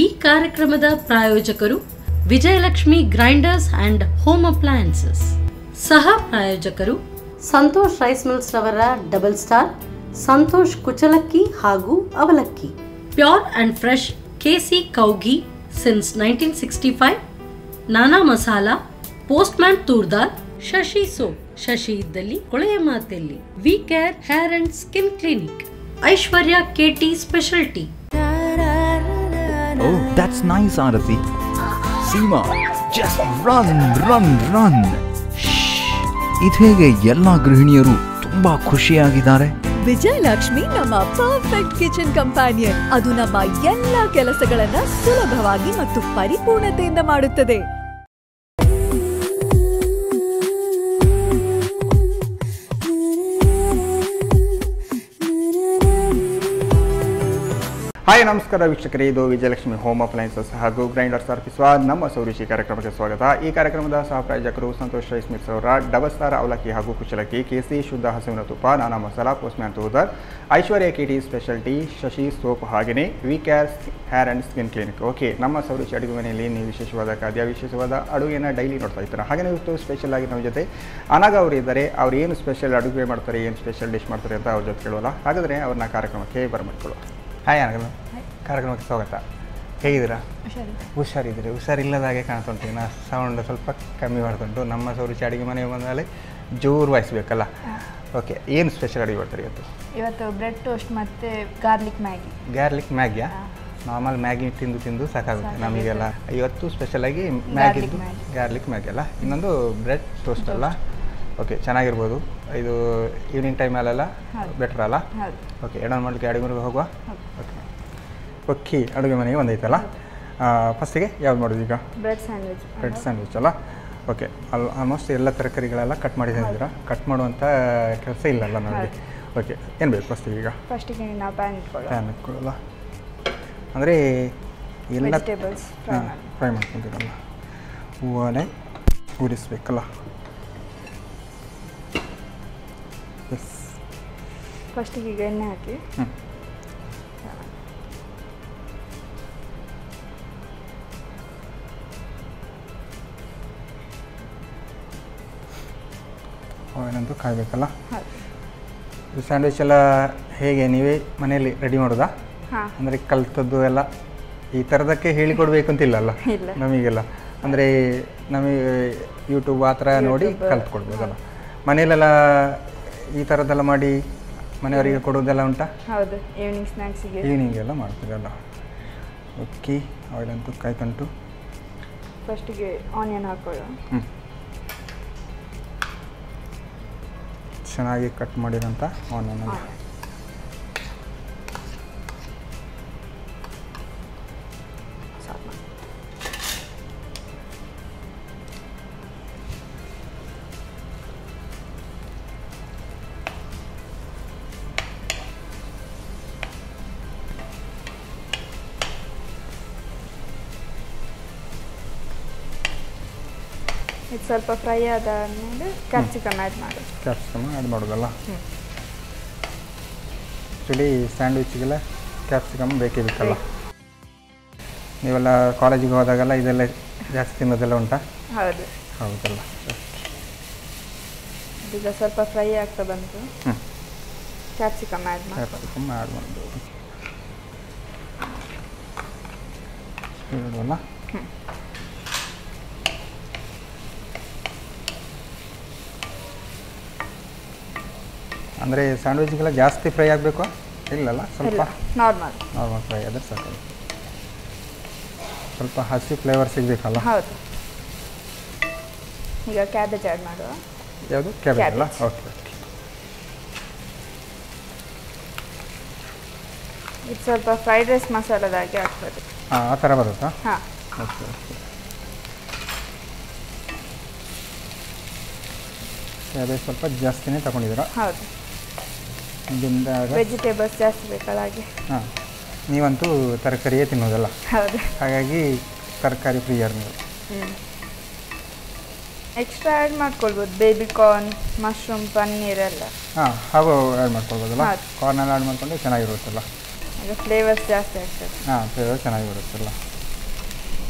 ಈ ಕಾರ್ಯಕ್ರಮದ ಪ್ರಾಯೋಜಕರು Vijayalakshmi grinders and home appliances. ಸಹ ಪ್ರಾಯೋಜಕರು ಸಂತೋಷ್ ರೈಸ್ ಮಿಲ್ಸ್ ರವರ ಡಬಲ್ ಸ್ಟಾರ್, ಸಂತೋಷ್ ಕುಚಲಕ್ಕಿ ಹಾಗೂ ಅವಲಕ್ಕಿ, pure and fresh KC cow ghee since 1965, Nana masala, postman toor dal, Shashi soap, Shashi ಇದ್ದಲ್ಲಿ ಕೊಳೆಯ ಮಾತೆಲ್ಲಿ, V care hair and skin clinic, Aishwarya KT speciality. Oh, that's nice, Arati. Seema, just run. ಇದೀಗ ಎಲ್ಲ ಗೃಹಿಣಿಯರು ತುಂಬಾ ಖುಷಿಯಾಗಿದ್ದಾರೆ. ವಿಜಯಲಕ್ಷ್ಮಿ ನಮ್ಮ ಪರ್ಫೆಕ್ಟ್ ಕಿಚನ್ ಕಂಪ್ಯಾನಿಯನ್. ಅದು ನಮ್ಮ ಎಲ್ಲ ಕೆಲಸಗಳನ್ನ ಸುಲಭವಾಗಿ ಮತ್ತು ಪರಿಪೂರ್ಣತೆಯಿಂದ ಮಾಡುತ್ತದೆ. ಹಾಯ್ ನಮಸ್ಕಾರ ವೀಕ್ಷಕರೇ, ಇದು ವಿಜಯಲಕ್ಷ್ಮಿ ಹೋಮ್ ಅಪ್ಲಯನ್ಸಸ್ ಹಾಗೂ ಗ್ರೈಂಡರ್ಸ್ ಅರ್ಪಿಸುವ ನಮ್ಮ ಸೌರುಚಿ ಕಾರ್ಯಕ್ರಮಕ್ಕೆ ಸ್ವಾಗತ. ಈ ಕಾರ್ಯಕ್ರಮದ ಸಹ ಪ್ರಾಯೋಜಕರು ಸಂತೋಷ್ ರೈಸ್ ಮಿಲ್ಸ್ ಅವರ ಡಬಲ್ ಸ್ಟಾರ್ ಅವಲಕ್ಕಿ ಹಾಗೂ ಕುಚಲಕ್ಕಿ, ಕೆಸಿ ಶುದ್ಧ ಹಸುವಿನ ತುಪ್ಪ, ನಾನಾ ಮಸಾಲಾ, ಪೋಸ್ಟ್ಮ್ಯಾನ್ ತೂದರ್, ಐಶ್ವರ್ಯ ಕೆಟಿ ಸ್ಪೆಷಾಲಿಟಿ, ಶಶಿ ಸೋಪ್, ಹಾಗೆಯೇ V care hair and skin clinic. Okay, ನಮ್ಮ ಸೌರುಚಿ ಅಡುಗೆ ಮನೆಯಲ್ಲಿ ನೀವು ವಿಶೇಷವಾದ ಖಾದ್ಯ, ವಿಶೇಷವಾದ ಅಡುಗೆನ ಡೈಲಿ ನೋಡ್ತಾ ಇರ್ತಾರೆ. ಹಾಗೆಯೇ ಇವತ್ತು ಸ್ಪೆಷಲ್ ಆಗಿ ನಮ್ಮ ಜೊತೆ ಅನಾಗ ಅವರು ಇದ್ದಾರೆ. ಅವ್ರು ಏನು ಸ್ಪೆಷಲ್ ಅಡುಗೆ ಮಾಡ್ತಾರೆ, ಏನು ಸ್ಪೆಷಲ್ ಡಿಶ್ ಮಾಡ್ತಾರೆ ಅಂತ ಅವ್ರ ಜೊತೆ ಕೇಳೋಲ್ಲ. ಹಾಗಾದರೆ ಅವ್ರನ್ನ ಕಾರ್ಯಕ್ರಮಕ್ಕೆ ಬರಮಾಡ್ಕೊಳ್ಳೋ. ಹಾಯ್ ಅನಾಗ, ಕಾರ್ಯಕ್ರಮಕ್ಕೆ ಸ್ವಾಗತ. ಹೇಗಿದ್ದೀರಾ? ಹುಷಾರಿದ್ದೀರಿ? ಹುಷಾರಿಲ್ಲದಾಗೆ ಕಾಣ್ತುಂಟು. ನಾ ಸೌಂಡ್ ಸ್ವಲ್ಪ ಕಮ್ಮಿ ಮಾಡ್ತುಂಟು. ನಮ್ಮ ಸೌರುಚಿ ಅಡುಗೆ ಮನೆಗೆ ಬಂದಮೇಲೆ ಜೋರು ವಾಯಿಸ್ಬೇಕಲ್ಲ. ಓಕೆ, ಏನು ಸ್ಪೆಷಲ್ ಅಡುಗೆ ಮಾಡ್ತಾರೆ ಇವತ್ತು ಬ್ರೆಡ್ ಟೋಸ್ಟ್ ಮತ್ತು ಗಾರ್ಲಿಕ್ ಮ್ಯಾಗಿಯಾ? ನಾರ್ಮಲ್ ಮ್ಯಾಗಿ ತಿಂದು ಸಾಕಾಗುತ್ತೆ ನಮಗೆಲ್ಲ. ಇವತ್ತು ಸ್ಪೆಷಲಾಗಿ ಮ್ಯಾಗಿದ್ದು ಗಾರ್ಲಿಕ್ ಮ್ಯಾಗಿ ಅಲ್ಲ, ಇನ್ನೊಂದು ಬ್ರೆಡ್ ಟೋಸ್ಟ್ ಅಲ್ಲ. ಓಕೆ, ಚೆನ್ನಾಗಿರ್ಬೋದು. ಇದು ಈವ್ನಿಂಗ್ ಟೈಮಲ್ಲೆಲ್ಲ ಬೆಟರ್ ಅಲ್ಲ? ಓಕೆ, ಎಡನ್ ಮಾಡಲಿಕ್ಕೆ ಅಡುಗೆ ಮನೆಗೆ ಹೋಗುವ. ಓಕೆ, ಅಡುಗೆ ಮನೆಗೆ ಒಂದೈತಲ್ಲ. ಫಸ್ಟಿಗೆ ಯಾವ್ದು ಮಾಡೋದು ಈಗ? ಬ್ರೆಡ್ ಸ್ಯಾಂಡ್ವಿಚ್ ಅಲ್ಲ. ಓಕೆ, ಆಲ್ಮೋಸ್ಟ್ ಎಲ್ಲ ತರಕಾರಿಗಳೆಲ್ಲ ಕಟ್ ಮಾಡಿ ತಂದಿದ್ದೀರಾ. ಕಟ್ ಮಾಡುವಂಥ ಕೆಲಸ ಇಲ್ಲಲ್ಲ ನಮಗೆ. ಓಕೆ, ಏನು ಬೇಕು ಫಸ್ಟಿಗೆ? ಈಗ ಫಸ್ಟಿಗೆ ನಾವು ಪ್ಯಾನ್ ಇಟ್ಕೊಳ್ಳಲ್ಲ, ಅಂದರೆ ಎಲ್ಲ ಫ್ರೈ ಮಾಡ್ಕೊತೀರಲ್ಲ, ಹೂವನೇ ಉರಿಸ್ಬೇಕಲ್ಲ. ಎಸ್, ಫಸ್ಟಿಗೆ ಈಗ ಎಣ್ಣೆ ಹಾಕಿ ಅವೇನಂತೂ ಕಾಯಬೇಕಲ್ಲ. ಇದು ಸ್ಯಾಂಡ್ವಿಚ್ ಎಲ್ಲ ಹೇಗೆ ನೀವೇ ಮನೆಯಲ್ಲಿ ರೆಡಿ ಮಾಡೋದಾ? ಅಂದರೆ ಕಲ್ತದ್ದು ಎಲ್ಲ ಈ ಥರದಕ್ಕೆ ಹೇಳಿಕೊಡ್ಬೇಕು ಅಂತಿಲ್ಲಲ್ಲ ನಮಗೆಲ್ಲ. ಅಂದರೆ ನಮಗೆ ಯೂಟ್ಯೂಬ್ ಆ ಥರ ನೋಡಿ ಕಲ್ತ್ಕೊಡ್ಬೋದಲ್ಲ. ಮನೆಯಲ್ಲೆಲ್ಲ ಈ ಥರದ್ದೆಲ್ಲ ಮಾಡಿ ಮನೆಯವರಿಗೆ ಕೊಡೋದೆಲ್ಲ ಉಂಟಾ? ಹೌದು, ಈವ್ನಿಂಗ್ ಸ್ನ್ಯಾಕ್ಸಿಗೆ ಈವ್ನಿಂಗ್ ಎಲ್ಲ ಮಾಡ್ತೀರಲ್ಲ. ಓಕೆ, ಆಯಿಲಂತೂ ಕಾಯ್ತುಂಟು. ಫಸ್ಟಿಗೆ ಆನಿಯನ್ ಹಾಕೊಳ್ಳೋ. ಚೆನ್ನಾಗಿ ಕಟ್ ಮಾಡಿರೋಂಥ ಆನಿಯನ್ ಇದು ಸ್ವಲ್ಪ ಫ್ರೈ ಆದಾದ್ಮೇಲೆ ಕ್ಯಾಪ್ಸಿಕಮ್ ಆ್ಯಡ್ ಮಾಡೋದಲ್ಲ. ಆ್ಯಕ್ಚುಲಿ ಸ್ಯಾಂಡ್ವಿಚ್ಗೆಲ್ಲ ಕ್ಯಾಪ್ಸಿಕಮ್ ಬೇಕೇ ಬೇಕಲ್ಲ. ನೀವೆಲ್ಲ ಕಾಲೇಜಿಗೆ ಹೋದಾಗೆಲ್ಲ ಇದೆಲ್ಲ ಜಾಸ್ತಿ ತಿನ್ನೋದೆಲ್ಲ ಉಂಟಾ? ಹೌದಲ್ಲ. ಈಗ ಸ್ವಲ್ಪ ಫ್ರೈ ಆಗ್ತಾ ಬಂತು, ಕ್ಯಾಪ್ಸಿಕಮ್ ಆ್ಯಡ್ ಮಾಡೋದು ಹೇಳುವಲ್ಲ. ಅಂದರೆ ಸ್ಯಾಂಡ್ವಿಚ್ಗೆಲ್ಲ ಜಾಸ್ತಿ ಫ್ರೈ ಆಗಬೇಕು ಇಲ್ಲಲ್ಲ, ಸ್ವಲ್ಪ ನಾರ್ಮಲ್ ಫ್ರೈ ಆದರೆ ಸಾಕು. ಸ್ವಲ್ಪ ಹಸಿ ಫ್ಲೇವರ್ ಸಿಗಬೇಕಲ್ಲ. ಹೌದು. ಈಗ ಕ್ಯಾಬೇಜ್ ಆ್ಯಡ್ ಮಾಡುವ. ಯಾವುದು? ಕ್ಯಾಬೇಜ್ ಅಲ್ಲ. ಓಕೆ, ಇದು ಸ್ವಲ್ಪ ಫ್ರೈಡ್ ರೈಸ್ ಮಸಾಲದಾಗೆ ಆಗ್ತದೆ. ಆ ಥರ ಬರುತ್ತಾ? ಹಾಂ. Okay okay. ಕ್ಯಾಬೇಜ್ ಸ್ವಲ್ಪ ಜಾಸ್ತಿನೇ ತಗೊಂಡಿದ್ದೀರಾ? ಹೌದು. ಇದರಿಂದ ವೆಜಿಟೇಬಲ್ಸ್ ಜಾಸ್ತಿ ಬೇಕಲ್ಲ ಹಾಗೆ. ಹಾಂ, ನೀವಂತೂ ತರಕಾರಿಯೇ ತಿನ್ನೋದಲ್ಲ. ಹೌದು. ಹಾಗಾಗಿ ತರಕಾರಿ ಪ್ರಿಯರ್ ನೀವು. ಎಕ್ಸ್ಟ್ರಾ ಆ್ಯಡ್ ಮಾಡ್ಕೊಳ್ಬೋದು, ಬೇಬಿ ಕಾರ್ನ್, ಮಶ್ರೂಮ್, ಪನ್ನೀರ್ ಎಲ್ಲ. ಹಾಂ, ಹಾಗೂ ಆ್ಯಡ್ ಮಾಡ್ಕೊಳ್ಬೋದಲ್ಲ. ಕಾರ್ನೆಲ್ಲ ಆ್ಯಡ್ ಮಾಡಿಕೊಂಡ್ರೆ ಚೆನ್ನಾಗಿರುತ್ತಲ್ಲ. ಈಗ ಫ್ಲೇವರ್ಸ್ ಜಾಸ್ತಿ ಆಗ್ತದೆ. ಹಾಂ, ಫ್ಲೇವರ್ ಚೆನ್ನಾಗಿ ಬರುತ್ತಲ್ಲ.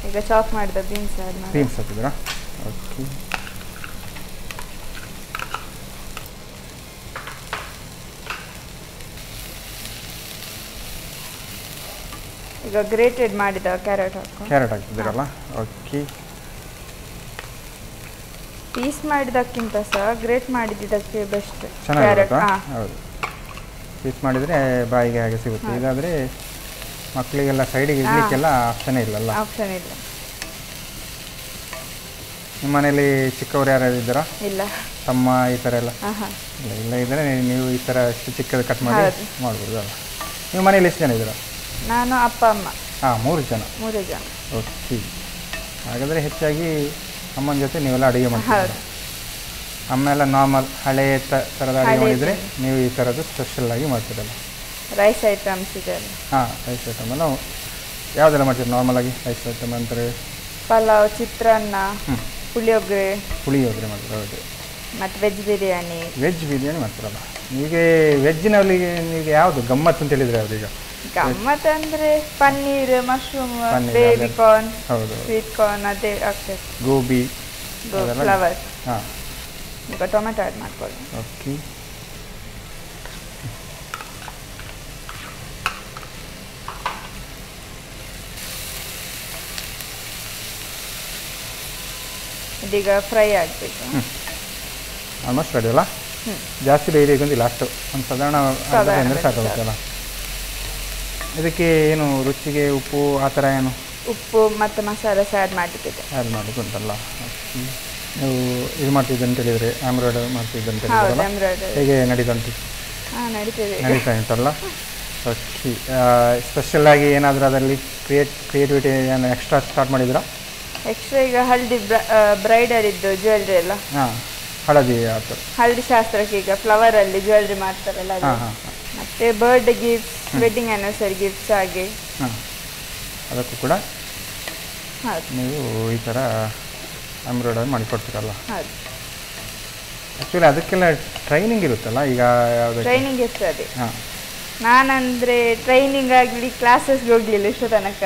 ಈಗ ಚಾಪ್ ಮಾಡಿದ ಬೀನ್ಸ್ ಆ್ಯಡ್ ಮಾಡಿ. ಬೀನ್ಸ್ ಹಾಕಿದ್ರಾ? ಓಕೆ. ಈಗ ಗ್ರೇಟೆಡ್ ಮಾಡಿದ ಕ್ಯಾರೆಟ್ ಹಾಕೋ. ಕ್ಯಾರೆಟ್ ಹಾಕ್ತಿದ್ದೀರಲ್ಲ? ಓಕೆ. ಪೀಸ್ ಮಾಡಿದ್ದಕ್ಕಿಂತ ಸಹ ಗ್ರೇಟ್ ಮಾಡಿದ್ದಕ್ಕೆ ಬೆಸ್ಟ್. ಚೆನ್ನಾಗಿರುತ್ತಾ? ಹೌದು, ಪೀಸ್ ಮಾಡಿದರೆ ಬಾಯಿಗೆ ಹಾಗೆ ಸಿಗುತ್ತೆ. ಇದಾದರೆ ಮಕ್ಕಳಿಗೆಲ್ಲ ಸೈಡಿಗೆ ಇಡಲಿಕ್ಕೆಲ್ಲ ಆಪ್ಷನ್ ಇಲ್ಲಲ್ಲ. ಆಪ್ಷನ್ ಇಲ್ಲ. ನಿಮ್ಮ ಮನೇಲಿ ಚಿಕ್ಕವರು ಯಾರು ಇದ್ದಾರಾ? ಇಲ್ಲ. ತಮ್ಮ ಈ ಥರ ಎಲ್ಲ ಇಲ್ಲ ಇದ್ದರೆ ನೀವು ಈ ಥರ ಎಷ್ಟು ಚಿಕ್ಕದು ಕಟ್ ಮಾಡಿ ಮಾಡ್ಬೋದು ಅಲ್ಲ. ನಿಮ್ಮ ಮನೇಲಿ ಎಷ್ಟು ಜನ ಇದ್ದೀರಾ? ನಾನು, ಅಪ್ಪ, ಅಮ್ಮ. ಹಾಂ, 3 ಜನ. 3 ಜನ. ಓಕೆ. ಹಾಗಾದರೆ ಹೆಚ್ಚಾಗಿ ಅಮ್ಮನ ಜೊತೆ ನೀವೆಲ್ಲ ಅಡುಗೆ ಮಾಡ್ತೀರಾ? ಅಮ್ಮ ಎಲ್ಲ ನಾರ್ಮಲ್ ಹಳೆ ಥರದ ಅಡುಗೆ ಮಾಡಿದರೆ ನೀವು ಈ ಥರದ್ದು ಸ್ಪೆಷಲ್ಲಾಗಿ ಮಾಡ್ತೀರಲ್ಲ? ರೈಸ್ ಐಟಮ್ಸ್ ಇದೆ. ಹಾಂ, ರೈಸ್ ಐಟಮ್ ಎಲ್ಲ ಯಾವುದೆಲ್ಲ ಮಾಡ್ತೀರಿ ನಾರ್ಮಲಾಗಿ? ರೈಸ್ ಐಟಮ್ ಅಂತಾರೆ ಪಲಾವ್, ಚಿತ್ರಾನ್ನ, ಪುಳಿಯೋಗರೆ ಮಾಡ್ತೀರ? ಹೌದು. ಮತ್ತು ವೆಜ್ ಬಿರಿಯಾನಿ. ವೆಜ್ ಬಿರಿಯಾನಿ ಮಾಡ್ತೀರಲ್ಲ? ಈಗ ವೆಜ್ಜಿನಲ್ಲಿ ಈಗ ಯಾವುದು ಗಮ್ಮತ್ತು ಅಂತ ಹೇಳಿದರೆ ಯಾವುದು? ಈಗ ಗಮ್ಮತ್ ಅಂದರೆ ಪನ್ನೀರ್, ಮಶ್ರೂಮ್, ಬೇಬಿ ಕಾರ್ನ್, ಹೌದು, ಸ್ವೀಟ್ ಕಾರ್ನ್, ಅದೇ ಆಗ್ತದೆ. ಗೋಬಿ, ಫ್ಲವರ್. ಹಾಂ. ಈಗ ಟೊಮೆಟೊ ಆ್ಯಡ್ ಮಾಡ್ಕೊಳ್ಳಿ. ಓಕೆ. ಇದೀಗ ಫ್ರೈ ಆಗಬೇಕು. ಆಲ್ಮೋಸ್ಟ್ ರೆಡಿ ಅಲ್ಲ? ಜಾಸ್ತಿ ಬೇಯಬೇಕಂತ ಲಾಸ್ಟು ಒಂದು ಸಾಧಾರಣ ಅಂದರೆ ಸಾಕಾಗುತ್ತಲ್ಲ? ಇದಕ್ಕೆ ಏನು ರುಚಿಗೆ ಉಪ್ಪು ಆ ಥರ ಏನು? ಉಪ್ಪು ಮತ್ತು ಮಸಾಲೆ ಆ್ಯಡ್ ಮಾಡಲಿಕ್ಕಿದೆ. ಆ್ಯಡ್ ಮಾಡೋದು ಉಂಟಲ್ಲ? ನೀವು ಇದು ಮಾಡ್ತಿದ್ದಂತ ಹೇಳಿದರೆ ಎಂಬ್ರಾಯ್ಡರಿ ಮಾಡ್ತಿದ್ದಂತ ಹೇಳಿದ್ರಲ್ಲ, ಹೇಗೆ ನಡೀತುಂಟು? ಹಾಂ, ನಡೀತಾ ಉಂಟಲ್ಲ? ಓಕೆ. ಸ್ಪೆಷಲ್ಲಾಗಿ ಏನಾದರೂ ಅದರಲ್ಲಿ ಕ್ರಿಯೇಟಿವಿಟಿ ಏನು ಎಕ್ಸ್ಟ್ರಾ ಸ್ಟಾರ್ಟ್ ಮಾಡಿದ್ರಾ? ಎಕ್ಸ್ಟ್ರಾ ಈಗ ಹಳದಿ ಬ್ರೈಡಲ್ ಇದ್ದು ಜ್ಯುವೆಲ್ರಿ ಎಲ್ಲ. ಹಾಂ, ಹಳದಿ ಆ ಥರ ಹಳದಿ ಶಾಸ್ತ್ರಕ್ಕೆ ಈಗ ಫ್ಲವರಲ್ಲಿ ಜ್ಯುವೆಲ್ರಿ ಮಾಡ್ತಾರಲ್ಲ ಅದು. ಮತ್ತು birthday gifts, wedding anniversary gifts ಹಾಗೆ. ಹಾಂ, ಅದಕ್ಕೂ ಕೂಡ ನೀವು ಈ ಥರ ಎಂಬ್ರಾಯ್ಡರಿ ಮಾಡಿಕೊಡ್ತೀರಲ್ಲ? ಹೌದು. ಆ್ಯಕ್ಚುಲಿ ಅದಕ್ಕೆಲ್ಲ ಟ್ರೈನಿಂಗ್ ಇರುತ್ತಲ್ಲ? ಈಗ ಯಾವುದು ಟ್ರೈನಿಂಗ್ ಇರ್ತದೆ. ಹಾಂ. ನಾನಂದರೆ ಟ್ರೈನಿಂಗ್ ಆಗಲಿ ಕ್ಲಾಸಸ್ಗೆ ಹೋಗಲಿಲ್ಲ ಇಷ್ಟು ತನಕ.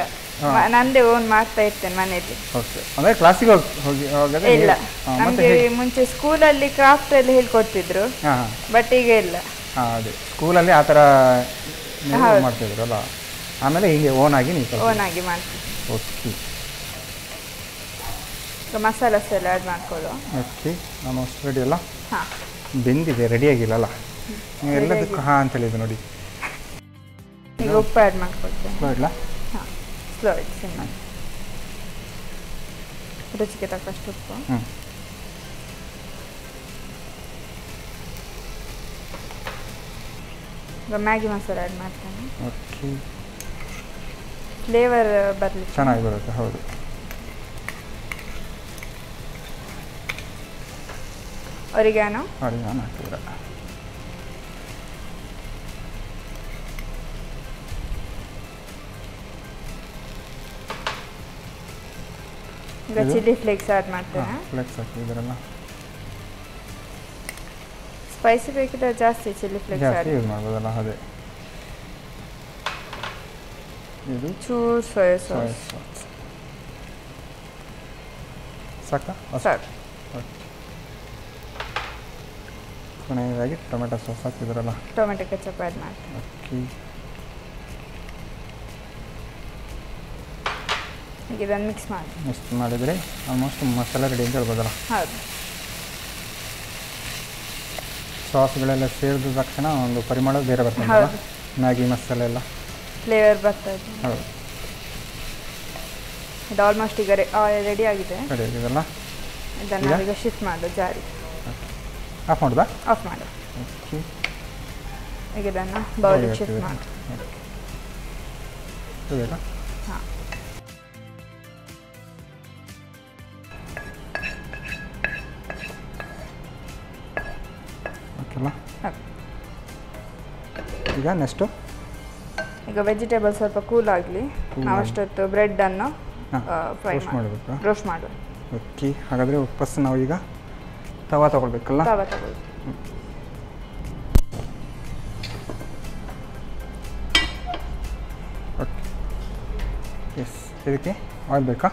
ನಂದೇ ಓನ್ ಮಾಡ್ತಾ ಇರ್ತೇನೆ ಮನೆಯಲ್ಲಿ. ಓಕೆ. ಅಂದರೆ ಕ್ಲಾಸಿಗೆ ಹೋಗೋದೇ ಇಲ್ಲ, ನಮಗೆ ಮುಂಚೆ ಸ್ಕೂಲಲ್ಲಿ ಕ್ರಾಫ್ಟ್ ಎಲ್ಲ ಹೇಳ್ಕೊಡ್ತಿದ್ರು. ಹಾಂ, ಬಟ್ ಈಗ ಇಲ್ಲ. ಹಾಂ, ಅದೇ ಸ್ಕೂಲಲ್ಲಿ ಆ ಥರ ಮಾಡ್ತಿದ್ರಲ್ಲ, ಆಮೇಲೆ ಹೀಗೆ ಓನಾಗಿ ನೀವು ಓನಾಗಿ ಮಾಡ್ತೀವಿ. ಓಕೆ. ಮಸಾಲಾಸ್ ಎಲ್ಲ ಆ್ಯಡ್ ಮಾಡ್ಕೊಳ್ಳೋ. ಓಕೆ. ಆಲ್ಮೋಸ್ಟ್ ರೆಡಿ ಅಲ್ಲ? ಹಾಂ, ಬೆಂದಿದೆ, ರೆಡಿಯಾಗಿಲ್ಲಲ್ಲ? ನೀವು ಎಲ್ಲದಕ್ಕೂ ಹಾಂ ಅಂತ ಹೇಳಿದ್ದು ನೋಡಿ. ಈಗ ಉಪ್ಪು ಆ್ಯಡ್ ಮಾಡ್ಕೊಳ್ತೇನೆ. ಸ್ಲೋ ಇಡಲಾ? ಹಾಂ, ಸ್ಲೋ ಇಟ್ಟು ಸಿಮ್ಮಲ್ಲಿ. ರುಚಿಗೆ ತಕ್ಕಷ್ಟು ಉಪ್ಪು. ಈಗ ಮ್ಯಾಗಿ ಮಸಾಲ ಆ್ಯಡ್ ಮಾಡ್ತೇನೆ. ಓಕೆ. ಫ್ಲೇವರ್ ಬರಲಿ ಚೆನ್ನಾಗಿ ಬರುತ್ತೆ. ಹೌದು. ಒರಿಗ್ಯಾನೋ ಹಾಕ್ತೀರಾ? ಈಗ ಚಿಲ್ಲಿ ಫ್ಲೇಕ್ಸ್ ಆ್ಯಡ್ ಮಾಡ್ತೇನೆ. ಫ್ಲೇಕ್ಸ್ ಹಾಕಿದ್ರಲ್ಲ? ಸ್ಪೈಸಿ ಬೇಕಿದ್ರೆ ಜಾಸ್ತಿ ಚಿಲ್ಲಿ ಫ್ಲೇಕ್ಸ್ ಜಾಸ್ತಿ ಯೂಸ್ ಮಾಡ್ಬೋದಲ್ಲ? ಅದೇ. ಇದು ಚೂರು ಸೋಯಾ ಸಾಸ್. ಸಾಕಾ? ಸಾಕು. ಕೊನೆಯದಾಗಿ ಟೊಮೆಟೊ ಸಾಸ್ ಹಾಕಿದ್ರಲ್ಲ? ಟೊಮೆಟೊ ಕೆಚಪ್ ಆ್ಯಡ್ ಮಾಡ್ತೀನಿ. ಓಕೆ. ಈಗ ಇದನ್ನು ಮಿಕ್ಸ್ ಮಾಡಿದರೆ ಆಲ್ಮೋಸ್ಟ್ ಮಸಾಲೆ ರೆಡಿ ಅಂತ ಹೇಳ್ಬೋದಲ್ಲ? ಹೌದು. ಸಾಸ್ಗಳೆಲ್ಲ ಸೇರಿದ ತಕ್ಷಣ ಒಂದು ಪರಿಮಳ ಬೇರೆ ಬರ್ತದೆ. ಮ್ಯಾಗಿ ಮಸಾಲೆ ಎಲ್ಲ ಫ್ಲೇವರ್ ಬರ್ತದೆ. ಹೌದು. ಇದು ಆಲ್ಮೋಸ್ಟ್ ಈಗ ರೆಡಿ ಆಗಿದೆ. ರೆಡಿ ಆಗಿದೆಲ್ಲ? ಇದನ್ನು ಈಗ ಶಿಫ್ಟ್ ಮಾಡು ಜಾರಿ. ಆಫ್ ಮಾಡೋದಾ? ಆಫ್ ಮಾಡು. ಓಕೆ. ಈಗ ಇದನ್ನು ಬೌಲಿಗೆ ಶಿಫ್ಟ್ ಮಾಡು. ಹಾಂ. ಓಕೆಲ್ಲ? ಈಗ ನೆಕ್ಸ್ಟು ಈಗ ವೆಜಿಟೇಬಲ್ ಸ್ವಲ್ಪ ಕೂಲ್ ಆಗಲಿ. ನಾವು ಅಷ್ಟೊತ್ತು ಬ್ರೆಡ್ಡನ್ನು ಫ್ರೈ ಮಾಡಬೇಕು, ರೋಸ್ಟ್ ಮಾಡು. ಓಕೆ. ಹಾಗಾದರೆ ವಾಪಸ್ ನಾವು ಈಗ ತವಾ ತೊಗೊಳ್ಬೇಕಲ್ಲ? ತವಾ ತಗೊಳ್ಳಿ. ಇದಕ್ಕೆ ಆಯಿಲ್ ಬೇಕಾ?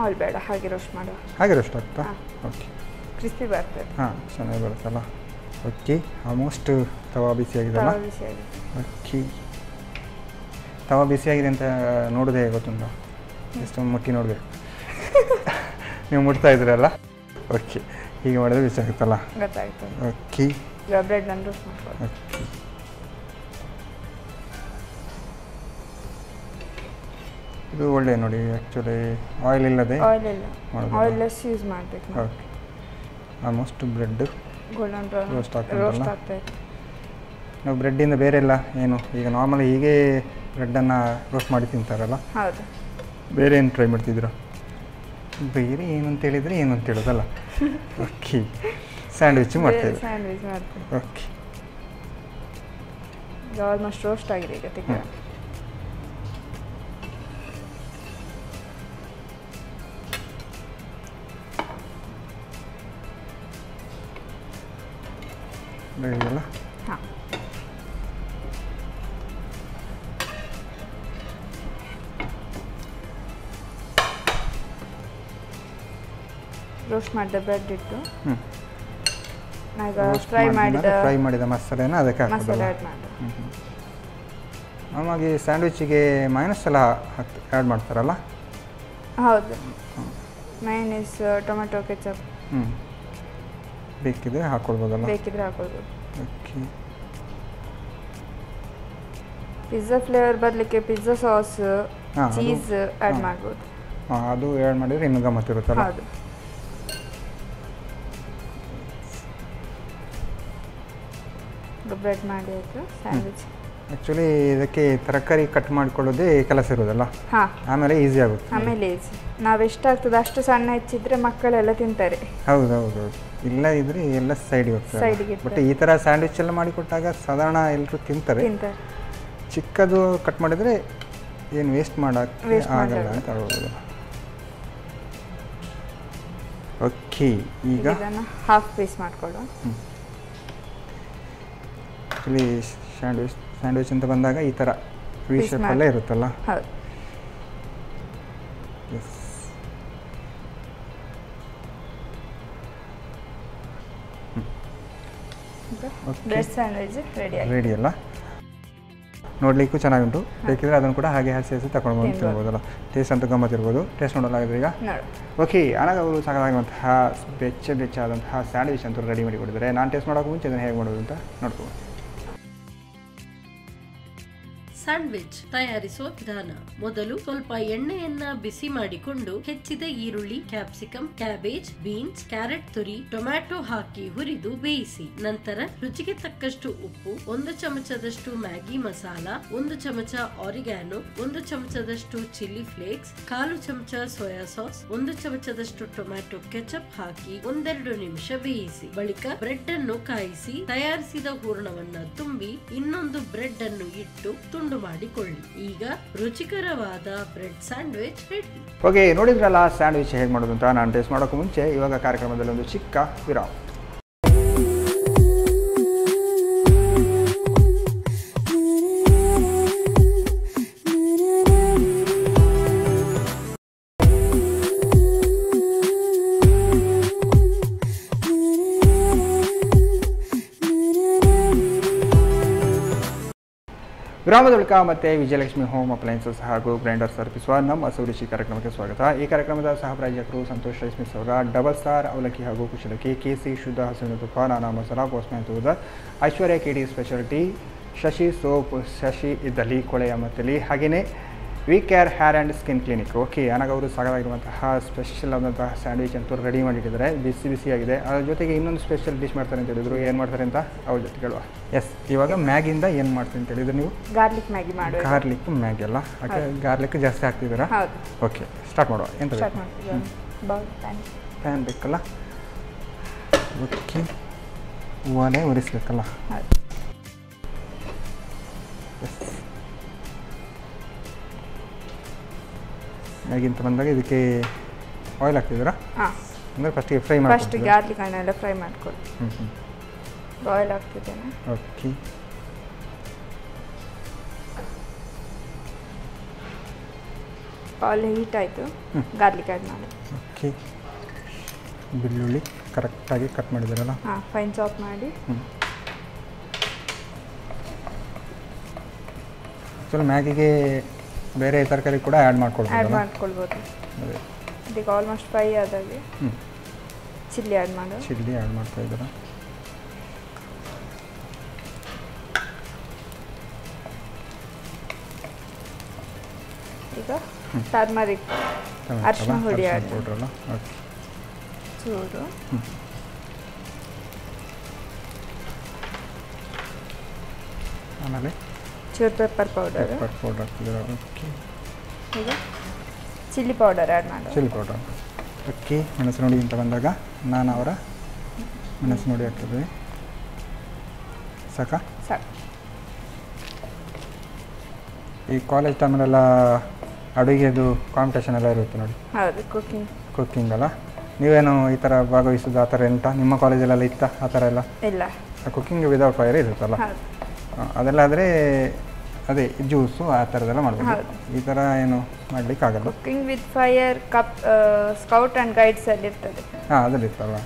ಆಯಿಲ್ ಬೇಡ, ಹಾಗೆ ರೋಸ್ಟ್ ಮಾಡುವ. ಹಾಗೆ ರೋಸ್ಟ್ ಆಗ್ತಾ? ಹಾಂ. ಓಕೆ. ಕ್ರಿಸ್ಪಿ ಬರ್ತದೆ. ಹಾಂ, ಚೆನ್ನಾಗಿ ಬರುತ್ತಲ್ಲ. ಓಕೆ, ಆಲ್ಮೋಸ್ಟ್ ತವಾ ಬಿಸಿಯಾಗಿದೆಲ್ಲ. ತವಾ ಬಿಸಿಯಾಗಿದೆ. ಓಕೆ, ತವಾ ಬಿಸಿಯಾಗಿದೆ ಅಂತ ನೋಡೋದೇ ಗೊತ್ತುಂಟು, ಎಷ್ಟೊಂದು ಮುಟ್ಟಿ ನೋಡಬೇಕು. ನೀವು ಮುಟ್ತಾ ಇದ್ರಲ್ಲ. ಓಕೆ, ಹೀಗೆ ಮಾಡಿದ್ರೆ ಬಿಸಿಯಾಗುತ್ತಲ್ಲ. ಗೊತ್ತಾಗ್ತದೆ. ಓಕೆ, ಈಗ ಬ್ರೆಡ್ ಅನ್ನು ರೋಸ್ಟ್ ಮಾಡ್ಕೊಳ್ಳಿ. ಓಕೆ. ಇದು ಒಳ್ಳೆ ನೋಡಿ, ಆ್ಯಕ್ಚುಲಿ ಆಯಿಲ್ ಇಲ್ಲದೆ ಆಯಿಲ್ ಇಲ್ಲ, ಆಯಿಲ್ ಲೆಸ್ ಯೂಸ್ ಮಾಡಬೇಕು. Okay, almost bread golden brown roast roast ಆಗ್ತಾ ಇದೆ. ನಾವು ಬ್ರೆಡ್ಡಿಂದ ಬೇರೆ ಎಲ್ಲ ಏನು ಈಗ ನಾರ್ಮಲಿ ಹೀಗೆ ಬ್ರೆಡ್ಡನ್ನು ರೋಸ್ಟ್ ಮಾಡಿ ತಿಂತಾರಲ್ಲ, ಹೌದು. ಬೇರೆ ಏನು ಟ್ರೈ ಮಾಡ್ತಿದ್ದೀರಾ? ಬೇರೆ ಏನು ಅಂತ ಹೇಳಿದರೆ ಏನು ಅಂತ ಹೇಳೋದಲ್ಲ. ಓಕೆ, ಸ್ಯಾಂಡ್ವಿಚ್ ಮಾಡ್ತಾಯಿದ್ರು. ಸ್ಯಾಂಡ್ವಿಚ್ ಮಾಡ್ತೀವಿ. ಓಕೆ, ಈಗ ಆಲ್ಮೋಸ್ಟ್ ರೋಸ್ಟ್ ಆಗಿದೆ. ಈಗ ತೆಗೆದ ಬೇರೆಲ್ಲ. ಹಾಂ, ರೋಸ್ಟ್ ಮಾಡಿದ ಬ್ರೆಡ್ ಇಟ್ಟು ನಾವೀಗ ಫ್ರೈ ಮಾಡಿದ ಮಸಾಲೆನ ಅದಕ್ಕೆ ಮಸಾಲೆ ಹಾಕೋದಲ್ಲ. ಆ್ಯಡ್ ಮಾಡಿ. ನಮಗೆ ಸ್ಯಾಂಡ್ವಿಚ್ಗೆ ಮೈನಸ್ ಎಲ್ಲ ಆ್ಯಡ್ ಮಾಡ್ತಾರಲ್ಲ. ಹೌದು, ಮೈನೀಸ್, ಟೊಮೆಟೊ ಕೆಚಪ್ ಬೇಕಿದ್ರೆ ಹಾಕ್ಕೊಳ್ಬೋದಲ್ಲ. ಬೇಕಿದ್ರೆ ಹಾಕೊಳ್ಬೋದು. ಓಕೆ, ಪಿಜ್ಜಾ ಫ್ಲೇವರ್ ಬರಲಿಕ್ಕೆ ಪಿಜ್ಜಾ ಸಾಸ್, ಹಾಂ, ಚೀಸ್ ಆ್ಯಡ್ ಮಾಡ್ಬೋದು. ಹಾಂ, ಅದು ಆ್ಯಡ್ ಮಾಡಿದರೆ ಇನ್ನೂ ಗಮ್ಮತ್ತಿರುತ್ತಲ್ಲ. ಹೌದು. ಬ್ರೆಡ್ ಮಾಡಿ ಆಯಿತು ಸ್ಯಾಂಡ್ವಿಚ್. ಆ್ಯಕ್ಚುಲಿ ಇದಕ್ಕೆ ತರಕಾರಿ ಕಟ್ ಮಾಡಿಕೊಳ್ಳೋದೇ ಕೆಲಸ ಇರೋದಲ್ಲ. ಹಾಂ, ಆಮೇಲೆ ಈಸಿ ಆಗುತ್ತೆ. ಆಮೇಲೆ ಈಸಿ. ನಾವು ಎಷ್ಟಾಗ್ತದೆ ಅಷ್ಟು ಸಣ್ಣ ಹೆಚ್ಚಿದ್ರೆ ಮಕ್ಕಳೆಲ್ಲ ತಿಂತಾರೆ. ಹೌದು ಹೌದು ಹೌದು, ಇಲ್ಲ ಇದ್ರೆ ಎಲ್ಲ ಸೈಡಿಗೆ ಸೈಡಿಗೆ ಹೋಗ್ತದೆ. ಬಟ್ ಈ ಥರ ಸ್ಯಾಂಡ್ವಿಚ್ ಎಲ್ಲ ಮಾಡಿಕೊಟ್ಟಾಗ ಸಾಧಾರಣ ಎಲ್ಲರೂ ತಿಂತಾರೆ. ಚಿಕ್ಕದು ಕಟ್ ಮಾಡಿದರೆ ಏನು ವೇಸ್ಟ್ ಮಾಡೋಕ್ಕೆ ಆಗಲ್ಲ ಅಂತ ಹೇಳ್ಬೋದು. ಓಕೆ, ಈಗ ಹಾಫ್ ಪೀಸ್ ಮಾಡ್ಕೊಳ್ಳುವ. ಆ್ಯಕ್ಚುಲಿ ಸ್ಯಾಂಡ್ವಿಚ್ ಅಂತ ಬಂದಾಗ ಈ ಥರ ವಿ ಶೇಪಲ್ಲೇ ಇರುತ್ತಲ್ಲ. ಹೌದು. ಎಸ್, ಬ್ರೆಡ್ ಸ್ಯಾಂಡ್ವಿಚ್ ರೆಡಿ ಅಲ್ಲ. ನೋಡಲಿಕ್ಕೂ ಚೆನ್ನಾಗುಂಟು. ಬೇಕಿದ್ರೆ ಅದನ್ನು ಕೂಡ ಹಾಗೆ ಹಸಿ ಹಸಿ ತಗೊಂಡು ಬಂದು ತಿನ್ಬೋದಲ್ಲ. ಟೇಸ್ಟ್ ಅಂತೂ ಗಮ್ಮತ್ತಿರ್ಬೋದು. ಟೇಸ್ಟ್ ನೋಡಲಾಗಿದೆ ಈಗ. ಓಕೆ, ಅನಾಗ ಅವರು ಸಾಕಾಗುವಂತಹ ಬೆಚ್ಚಾದಂತಹ ಸ್ಯಾಂಡ್ವಿಚ್ ಅಂತೂ ರೆಡಿ ಮಾಡಿ ಕೊಟ್ಟಿದ್ದಾರೆ. ನಾನು ಟೇಸ್ಟ್ ಮಾಡೋಕೆ ಮುಂಚೆ ಅದನ್ನು ಹೇಗೆ ಮಾಡೋದು ಅಂತ ನೋಡ್ಬೋದು. ಸ್ಯಾಂಡ್ವಿಚ್ ತಯಾರಿಸುವ ವಿಧಾನ. ಮೊದಲು ಸ್ವಲ್ಪ ಎಣ್ಣೆಯನ್ನ ಬಿಸಿ ಮಾಡಿಕೊಂಡು ಹೆಚ್ಚಿದ ಈರುಳ್ಳಿ, ಕ್ಯಾಪ್ಸಿಕಮ್, ಕ್ಯಾಬೇಜ್, ಬೀನ್ಸ್, ಕ್ಯಾರೆಟ್ ತುರಿ, ಟೊಮ್ಯಾಟೊ ಹಾಕಿ ಹುರಿದು ಬೇಯಿಸಿ. ನಂತರ ರುಚಿಗೆ ತಕ್ಕಷ್ಟು ಉಪ್ಪು, 1 ಚಮಚದಷ್ಟು ಮ್ಯಾಗಿ ಮಸಾಲ, 1 ಚಮಚ ಆರಿಗ್ಯಾನೋ, 1 ಚಮಚದಷ್ಟು ಚಿಲ್ಲಿ ಫ್ಲೇಕ್ಸ್, 1/4 ಚಮಚ ಸೋಯಾ ಸಾಸ್, 1 ಚಮಚದಷ್ಟು ಟೊಮ್ಯಾಟೊ ಕೆಚಪ್ ಹಾಕಿ 1-2 ನಿಮಿಷ ಬೇಯಿಸಿ. ಬಳಿಕ ಬ್ರೆಡ್ ಅನ್ನು ಕಾಯಿಸಿ ತಯಾರಿಸಿದ ಹೂರಣವನ್ನ ತುಂಬಿ ಇನ್ನೊಂದು ಬ್ರೆಡ್ ಅನ್ನು ಇಟ್ಟು ತುಂಡು ಮಾಡಿಕೊಳ್ಳಿ. ಈಗ ರುಚಿಕರವಾದ ಬ್ರೆಡ್ ಸ್ಯಾಂಡ್ವಿಚ್ ರೆಡಿ. ಓಕೆ, ನೋಡಿದ್ರಲ್ಲ ಸ್ಯಾಂಡ್ವಿಚ್ ಹೇಗೆ ಮಾಡೋದು ಅಂತ. ನಾನು ಟೇಸ್ಟ್ ಮಾಡೋಕ್ಕೂ ಮುಂಚೆ ಇವಾಗ ಕಾರ್ಯಕ್ರಮದಲ್ಲಿ ಒಂದು ಚಿಕ್ಕ ವಿರಾಮ. ವಿರಾಮದ ಬಳಿಕ ಮತ್ತೆ ವಿಜಯಲಕ್ಷ್ಮಿ ಹೋಮ್ ಅಪ್ಲಯನ್ಸಸ್ ಹಾಗೂ ಗ್ರೈಂಡರ್ಸ್ ಅರ್ಪಿಸುವ ನಮ್ಮ ಸೌರಿಶಿ ಕಾರ್ಯಕ್ರಮಕ್ಕೆ ಸ್ವಾಗತ. ಈ ಕಾರ್ಯಕ್ರಮದ ಸಹ ಪ್ರಾಯೋಜಕರು ಸಂತೋಷ್ ರೈಸ್ ಮಿಲ್ಸ್ ಅವರ ಡಬಲ್ ಸ್ಟಾರ್ ಅವಲಕ್ಕಿ ಹಾಗೂ ಕುಶಲಕ್ಕಿ, KC ಶುದ್ಧ ಹಸುವಿನ ತುಪ್ಪ, ನಾನಾ ಮಸಾಲ, ಪೋಸ್ಟ್ಮ್ಯಾನ್ ತೂದ, Aishwarya KD speciality, Shashi soap, Shashi ಇದ್ದಲ್ಲಿ, ಕೊಳೆಯ ಮತ್ತಲಿ, ಹಾಗೆಯೇ V care hair and skin clinic. Okay, ನನಗವರು ಸಾಕಾಗಿರುವಂತಹ ಸ್ಪೆಷಲ್ ಆದಂತಹ ಸ್ಯಾಂಡ್ವಿಚ್ ಅಂತೂ ರೆಡಿ ಮಾಡಿಟ್ಟಿದ್ದಾರೆ. ಬಿಸಿ ಬಿಸಿಯಾಗಿದೆ. ಅದ್ರ ಜೊತೆಗೆ ಇನ್ನೊಂದು ಸ್ಪೆಷಲ್ ಡಿಶ್ ಮಾಡ್ತಾರೆ ಅಂತ ಹೇಳಿದ್ರು. ಏನು ಮಾಡ್ತಾರೆ ಅಂತ ಅವ್ರ ಜೊತೆ ಕೇಳುವ. ಎಸ್, ಇವಾಗ ಮ್ಯಾಗಿಂದ ಏನು ಮಾಡ್ತೀನಿ ಅಂತ ಹೇಳಿದ್ರು ನೀವು? ಗಾರ್ಲಿಕ್ ಮ್ಯಾಗಿ ಮಾಡಿ. ಗಾರ್ಲಿಕ್ ಮ್ಯಾಗಿ ಅಲ್ಲ, ಯಾಕೆ ಗಾರ್ಲಿಕ್ ಜಾಸ್ತಿ ಹಾಕ್ತಿದ್ದೀರಾ? ಹೌದು. ಓಕೆ, ಸ್ಟಾರ್ಟ್ ಮಾಡುವ. ಎಂತ ಪ್ಯಾನ್ ಬೇಕಲ್ಲ. ಓಕೆ, ಒಲೆ ಒರೆಸ್ಬೇಕಲ್ಲ. ಎಸ್, ಮ್ಯಾಗಿಂತ ಬಂದಾಗ ಇದಕ್ಕೆ ಆಯಿಲ್ ಹಾಕ್ತಿದ್ದೀರಾ? ಹಾಂ, ಅಂದರೆ ಫಸ್ಟಿಗೆ ಫ್ರೈ ಮಾಡಿ. ಫಸ್ಟ್ ಗಾರ್ಲಿಕ್ ಹಣ್ಣೆಲ್ಲ ಫ್ರೈ ಮಾಡ್ಕೊಳ್ಳಿ. ಆಯಿಲ್ ಹಾಕ್ತಿದ್ದೇನೆ. ಓಕೆ, ಆಯಿಲ್ ಹೀಟ್ ಆಯಿತು, ಗಾರ್ಲಿಕ್ ಆ್ಯಡ್ ಮಾಡಿ. ಓಕೆ, ಬೆಳ್ಳುಳ್ಳಿ ಕರೆಕ್ಟಾಗಿ ಕಟ್ ಮಾಡಿದ್ದೀರಲ್ಲ? ಹಾಂ, ಫೈನ್ ಚಾಪ್ ಮಾಡಿ. ಆ್ಯಕ್ಚುಲಿ ಮ್ಯಾಗಿಗೆ ಬೇರೆ ತರಕಾರಿ ಕೂಡ ಆ್ಯಡ್ ಮಾಡ್ಕೊಳ್ಬೋದು. ಅದೇ ಇದಕ್ಕೆ ಆಲ್ಮೋಸ್ಟ್ ಫ್ರೈ ಆದಾಗೆ ಚಿಲ್ಲಿ ಆ್ಯಡ್ ಮಾಡು. ಚಿಲ್ಲಿ ಆ್ಯಡ್ ಮಾಡ್ತಾ ಇದ್ದೀರಾ? ಈಗ ಟರ್ಮರಿಕ್ ಅರಿಶಿನ ಹುಡಿ ಆ್ಯಡ್ ಪೌಡ್ರಲ್ಲ? ಓಕೆ, ಚೂರು. ಆಮೇಲೆ ಚೂರು ಪೆಪ್ಪರ್ ಪೌಡರ್ ಹಾಕ್ತಿದ್ದೀರಾ? ಓಕೆ, ಈಗ ಚಿಲ್ಲಿ ಪೌಡರ್ ಆ್ಯಡ್ ಮಾಡು. Chilli powder. ಓಕೆ, ಮೆಣಸು ನೋಡಿ ಅಂತ ಬಂದಾಗ ನಾನು ಅವರ ಮೆಣಸು ನೋಡಿ ಹಾಕ್ತಿದ್ವಿ. ಸಾಕು. ಈ ಕಾಲೇಜ್ ಟೈಮಲ್ಲೆಲ್ಲ ಅಡುಗೆದು ಕಾಂಪಿಟೇಷನ್ ಎಲ್ಲ ಇರುತ್ತೆ ನೋಡಿ. ಹೌದು, ಕುಕ್ಕಿಂಗ್ ಅಲ್ಲ? ನೀವೇನು ಈ ಥರ ಭಾಗವಹಿಸೋದು ಆ ಥರ ಎಂತ ನಿಮ್ಮ ಕಾಲೇಜಲ್ಲೆಲ್ಲ ಇತ್ತಾ ಆ ಥರ ಎಲ್ಲ? ಇಲ್ಲ, ಕುಕ್ಕಿಂಗ್ ವಿದೌಟ್ ಫೈರ್ ಇರುತ್ತಲ್ಲ, ಅದೆಲ್ಲ ಆದರೆ ಅದೇ ಜ್ಯೂಸು ಆ ಥರದ್ದೆಲ್ಲ ಮಾಡ್ಬೋದು. ಈ ಥರ ಏನು ಮಾಡಲಿಕ್ಕಾಗಲ್ಲ. Cooking with fire scout and guides ಅಲ್ಲಿ ಇರ್ತದೆ. ಹಾಂ, ಅದರಲ್ಲಿ ಇತ್ತಲ್ವ?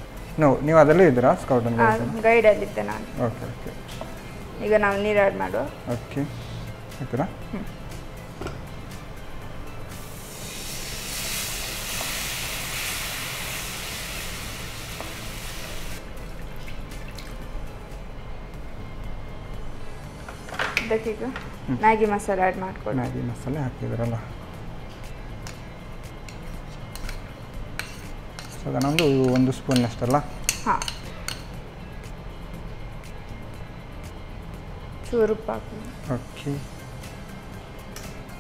ನೀವು ಅದರಲ್ಲೂ ಇದ್ದೀರಾ? ಸ್ಕೌಟ್ ಆ್ಯಂಡ್ ಗೈಡಲ್ಲಿದ್ದೆ ನಾನು. Okay okay. ಈಗ ನಾವು ನೀರು ಆ್ಯಡ್ ಮಾಡುವ. ಓಕೆ, ಆಯ್ತರಾ? ಇದಕ್ಕೀಗ ಮ್ಯಾಗಿ ಮಸಾಲೆ ಆ್ಯಡ್ ಮಾಡ್ಕೊಳ್ಳಿ. ಮ್ಯಾಗಿ ಮಸಾಲೆ ಹಾಕಿದ್ರಲ್ಲ, ಸೊ ಅದನ್ನೊಂದು 1 ಸ್ಪೂನ್ ಅಷ್ಟಲ್ಲ? ಹಾಂ, ಚೂರು ಉಪ್ಪು ಹಾಕಿ. ಓಕೆ,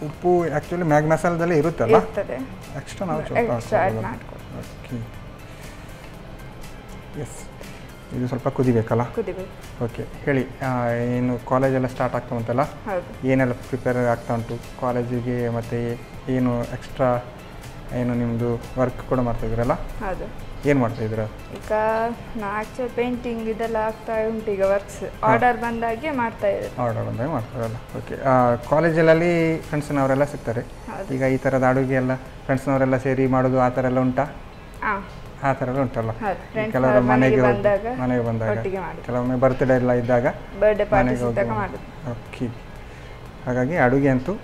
ಉಪ್ಪು ಆ್ಯಕ್ಚುಲಿ ಮ್ಯಾಗಿ ಮಸಾಲದಲ್ಲಿ ಇರುತ್ತಲ್ಲ? ಇರ್ತದೆ, ಎಕ್ಸ್ಟ್ರಾ ನಾವು ಎಕ್ಸ್ಟ್ರಾ ಆ್ಯಡ್ ಮಾಡ್ಕೊಳ್ಳಿ. Okay, yes. ಇದು ಸ್ವಲ್ಪ ಕುದಿಬೇಕಲ್ಲ? ಕುದಿಬೇಕು. ಓಕೆ, ಹೇಳಿ, ಏನು ಕಾಲೇಜೆಲ್ಲ ಸ್ಟಾರ್ಟ್ ಆಗ್ತಾ ಉಂಟಲ್ಲ? ಹೌದು. ಏನೆಲ್ಲ ಪ್ರಿಪೇರ್ ಆಗ್ತಾ ಉಂಟು ಕಾಲೇಜಿಗೆ? ಮತ್ತು ಏನು ಎಕ್ಸ್ಟ್ರಾ ಏನು ನಿಮ್ಮದು ವರ್ಕ್ ಕೂಡ ಮಾಡ್ತಾಯಿದ್ದೀರಲ್ಲ? ಹೌದು. ಏನು ಮಾಡ್ತಾಯಿದ್ದೀರಾ ಈಗ? ನಾ ಆ್ಯಕ್ಚುಲಿ ಪೇಂಟಿಂಗ್ ಇದೆಲ್ಲ ಆಗ್ತಾ ಉಂಟು ಈಗ. ವರ್ಕ್ಸ್ ಆರ್ಡರ್ ಬಂದಾಗೆ ಮಾಡ್ತಾ ಇದ್ದಾರೆ. ಆರ್ಡರ್ ಬಂದಾಗ ಮಾಡ್ತಾರಲ್ಲ? ಓಕೆ, ಕಾಲೇಜಲ್ಲಿ ಫ್ರೆಂಡ್ಸ್ನವರೆಲ್ಲ ಸಿಗ್ತಾರೆ ಈಗ? ಈ ಥರದ ಅಡುಗೆ ಎಲ್ಲ ಫ್ರೆಂಡ್ಸ್ನವರೆಲ್ಲ ಸೇರಿ ಮಾಡೋದು ಆ ಥರ ಎಲ್ಲ ಉಂಟಾ? ಹಾಂ, ಆ ಥರ ಎಲ್ಲ ಉಂಟಲ್ಲ? ಕೆಲವರು ಮನೆಗೆ ಬಂದಾಗ, ಕೆಲವೊಮ್ಮೆ ಬರ್ತ್ಡೇ ಎಲ್ಲ ಇದ್ದಾಗ ಮನೆಗೆ ಹೋಗಿ. ಓಕೆ, ಹಾಗಾಗಿ ಅಡುಗೆ ಅಂತೂ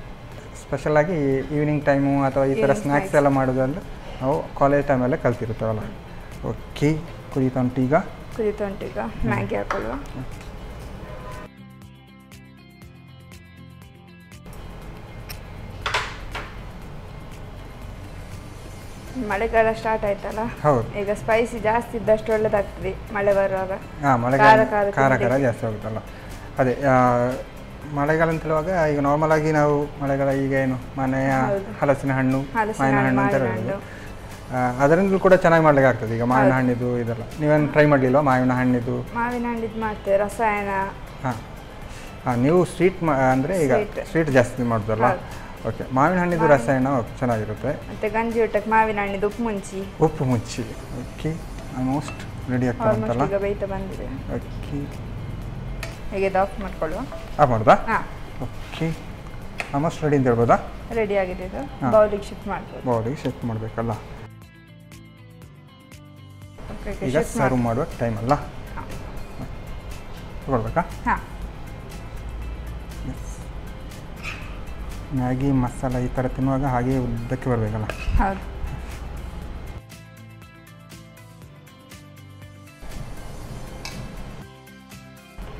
ಸ್ಪೆಷಲಾಗಿ ಈವ್ನಿಂಗ್ ಟೈಮು ಅಥವಾ ಈ ಥರ ಸ್ನ್ಯಾಕ್ಸ್ ಎಲ್ಲ ಮಾಡೋದಂದ್ರೆ ನಾವು ಕಾಲೇಜ್ ಟೈಮಲ್ಲೇ ಕಲ್ತಿರ್ತಾವಲ್ಲ? ಓಕೆ, ಕುದೀತಾ ಉಂಟು ಈಗ? ಮ್ಯಾಗಿ ಹಾಕೊಳ್ಳುವ. ಮಳೆಗಾಲ ಸ್ಟಾರ್ಟ್ ಆಯ್ತಲ್ಲ? ಹೌದು. ಈಗ ಸ್ಪೈಸಿ ಜಾಸ್ತಿ ಇದ್ದಷ್ಟು ಒಳ್ಳೇದಾಗ್ತದೆ ಮಳೆ ಬರುವಾಗ. ಹಾಂ, ಮಳೆಗಾಲ ಖಾರ ಜಾಸ್ತಿ ಆಗುತ್ತಲ್ಲ? ಅದೇ ಮಳೆಗಾಲ ಅಂತ ಹೇಳುವಾಗ ಈಗ ನಾರ್ಮಲ್ ಆಗಿ ನಾವು ಮಳೆಗಾಲ ಈಗ ಏನು ಮನೆಯ ಹಲಸಿನ ಹಣ್ಣು, ಮಾವಿನ ಹಣ್ಣು ಅಂತ ಹೇಳೋದು, ಅದರಿಂದಲೂ ಕೂಡ ಚೆನ್ನಾಗಿ ಮಾಡ್ಲಿಕ್ಕೆ ಆಗ್ತದೆ. ಈಗ ಮಾವಿನ ಹಣ್ಣಿದು ಇದೆಲ್ಲ ನೀವೇನು ಟ್ರೈ ಮಾಡಲಿಲ್ವಾ? ಮಾವಿನ ಹಣ್ಣಿದು ಮಾಡ್ತೇವೆ, ರಸಾಯನ. ಹಾಂ, ನೀವು ಸ್ವೀಟ್ ಅಂದರೆ ಈಗ ಸ್ವೀಟ್ ಜಾಸ್ತಿ ಮಾಡೋದಲ್ಲ? ಓಕೆ, ಮಾವಿನ ಹಣ್ಣಿದು ರಸಾಯನ ಚೆನ್ನಾಗಿರುತ್ತೆ. ಮತ್ತು ಗಂಜಿ ಊಟಕ್ಕೆ ಮಾವಿನ ಹಣ್ಣಿದು ಉಪ್ಪು ಮುಚ್ಚಿ. ಓಕೆ, ಆಲ್ಮೋಸ್ಟ್ ರೆಡಿ ಆಗ್ತಾ ಉಂಟಲ್ಲ? ಈಗ ಬೇಯ್ತಾ ಬಂದಿದೆ. ಓಕೆ, ಹೇಗೆ ಆಫ್ ಮಾಡ್ಕೊಳ್ಳುವ? ಆಫ್ ಮಾಡೋದಾ? ಹಾಂ. ಓಕೆ, ಆಲ್ಮೋಸ್ಟ್ ರೆಡಿ ಅಂತ ಹೇಳ್ಬೋದಾ? ರೆಡಿ ಆಗಿದೆ. ಇದು ಬೌಲಿಗೆ ಶಿಫ್ಟ್ ಮಾಡ್ಬೋದು. ಬೌಲಿಗೆ ಶಿಫ್ಟ್ ಮಾಡಬೇಕಲ್ಲ? ಈಗ ಸರ್ವ್ ಮಾಡುವ ಟೈಮ್ ಅಲ್ಲ? ತಗೊಳ್ಬೇಕಾ? ಹಾಂ. ಮ್ಯಾಗಿ ಮಸಾಲ ಈ ಥರ ತಿನ್ನುವಾಗ ಹಾಗೆ ಉದ್ದಕ್ಕೆ ಬರಬೇಕಲ್ಲ? ಹೌದು.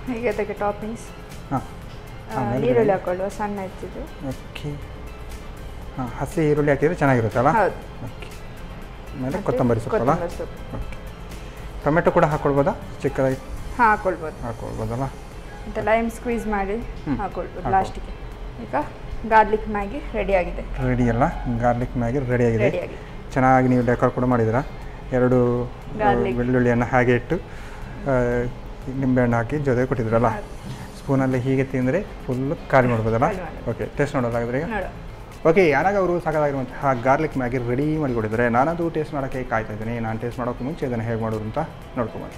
ಹೀಗೆ ಅದಕ್ಕೆ ಟಾಪಿಂಗ್ಸ್. ಹಾಂ, ಈರುಳ್ಳಿ ಹಾಕೊಳ್ಳುವ, ಸಣ್ಣ ಹೆಚ್ಚಿದ್ದು. ಓಕೆ, ಹಾಂ, ಹಸಿ ಈರುಳ್ಳಿ ಹಾಕಿದರೆ ಚೆನ್ನಾಗಿರುತ್ತಲ್ಲ? ಹೌದು. ಓಕೆ, ಆಮೇಲೆ ಕೊತ್ತಂಬರಿ ಸೊಪ್ಪಲ್ಲ? ಓಕೆ, ಟೊಮೆಟೊ ಕೂಡ ಹಾಕ್ಕೊಳ್ಬೋದಾ ಚಿಕ್ಕದಾಗಿ? ಹಾಂ, ಹಾಕ್ಕೊಳ್ಬೋದಲ್ಲ? ಮತ್ತು ಲೈಮ್ ಸ್ಕ್ವೀಸ್ ಮಾಡಿ ಹಾಕ್ಕೊಳ್ಬೋದು ಲಾಸ್ಟಿಗೆ. ಈಗ ಗಾರ್ಲಿಕ್ ಮ್ಯಾಗಿ ರೆಡಿ ಆಗಿದೆ. ರೆಡಿ ಅಲ್ಲ? ಗಾರ್ಲಿಕ್ ಮ್ಯಾಗಿ ರೆಡಿ ಆಗಿದೆ. ಚೆನ್ನಾಗಿ ನೀವು ಡೆಕೋರ್ ಕೂಡ ಮಾಡಿದ್ದೀರಾ. 2 ಬೆಳ್ಳುಳ್ಳಿಯನ್ನು ಹಾಗೆ ಇಟ್ಟು ನಿಂಬೆಹಣ್ಣು ಹಾಕಿ ಜೊತೆ ಕೊಟ್ಟಿದ್ರಲ್ಲ? ಸ್ಪೂನಲ್ಲಿ ಹೀಗೆ ತಿಂದರೆ ಫುಲ್ಲು ಖಾಲಿ ಮಾಡ್ಬೋದಲ್ಲ? ಓಕೆ, ಟೇಸ್ಟ್ ನೋಡೋದಾಗಿದ್ರೆ ಈಗ? ಓಕೆ, ಯಾರಾಗ ಅವರು ಸಾಕಾಗಿರುವಂತಹ ಗಾರ್ಲಿಕ್ ಮ್ಯಾಗಿ ರೆಡಿ ಮಾಡಿಕೊಟ್ಟಿದ್ದಾರೆ. ನಾನದು ಟೇಸ್ಟ್ ಮಾಡೋಕ್ಕೆ ಕಾಯ್ತಾ ಇದ್ದೀನಿ. ನಾನು ಟೇಸ್ಟ್ ಮಾಡೋಕ್ಕೆ ಮುಂಚೆ ಇದನ್ನು ಹೇಗೆ ಮಾಡೋದು ಅಂತ ನೋಡ್ಕೊಬೋದು.